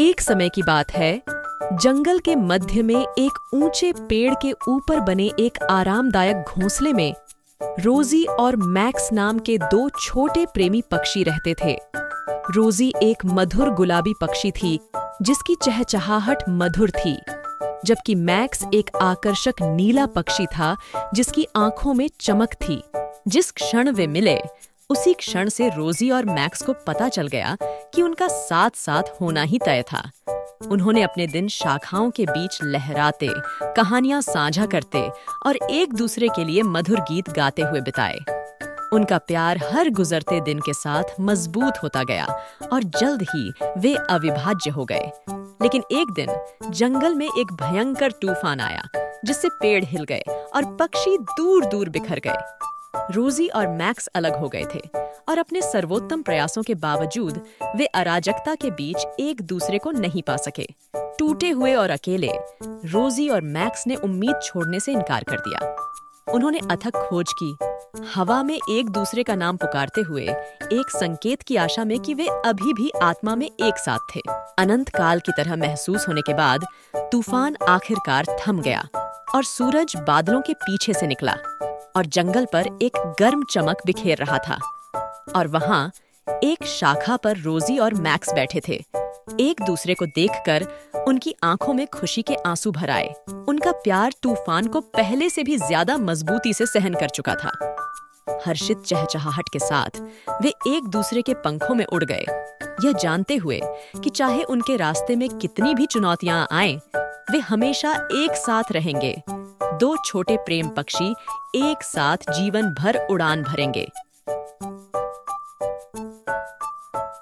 एक समय की बात है, जंगल के मध्य में एक ऊंचे पेड़ के ऊपर बने एक आरामदायक घोंसले में रोजी और मैक्स नाम के दो छोटे प्रेमी पक्षी रहते थे। रोजी एक मधुर गुलाबी पक्षी थी जिसकी चहचहाहट मधुर थी, जबकि मैक्स एक आकर्षक नीला पक्षी था जिसकी आंखों में चमक थी। जिस क्षण वे मिले, उसी क्षण से रोजी और मैक्स को पता चल गया कि उनका साथ साथ होना ही तय था। उन्होंने अपने दिन शाखाओं के बीच लहराते, कहानियां साझा करते और एक दूसरे के लिए मधुर गीत गाते हुए बिताए। उनका प्यार हर गुजरते दिन के साथ मजबूत होता गया और जल्द ही वे अविभाज्य हो गए। लेकिन एक दिन जंगल में एक भयंकर तूफान आया जिससे पेड़ हिल गए और पक्षी दूर दूर बिखर गए। रोजी और मैक्स अलग हो गए थे और अपने सर्वोत्तम प्रयासों के बावजूद वे अराजकता के बीच एक दूसरे को नहीं पा सके। टूटे हुए और अकेले, रोजी और मैक्स ने उम्मीद छोड़ने से इनकार कर दिया। उन्होंने अथक खोज की, हवा में एक दूसरे का नाम पुकारते हुए एक संकेत की आशा में कि वे अभी भी आत्मा में एक साथ थे। अनंत काल की तरह महसूस होने के बाद तूफान आखिरकार थम गया और सूरज बादलों के पीछे से निकला और जंगल पर एक गर्म चमक बिखेर रहा था। और वहां एक शाखा पर रोजी और मैक्स बैठे थे। एक दूसरे को देखकर उनकी आंखों में खुशी के आंसू भर आए। उनका प्यार तूफान को पहले से भी ज्यादा मजबूती से सहन कर चुका था। हर्षित चहचहाहट के साथ वे एक दूसरे के पंखों में उड़ गए, यह जानते हुए कि चाहे उनके रास्ते में कितनी भी चुनौतियां आएं, वे हमेशा एक साथ रहेंगे। दो छोटे प्रेम पक्षी एक साथ जीवन भर उड़ान भरेंगे।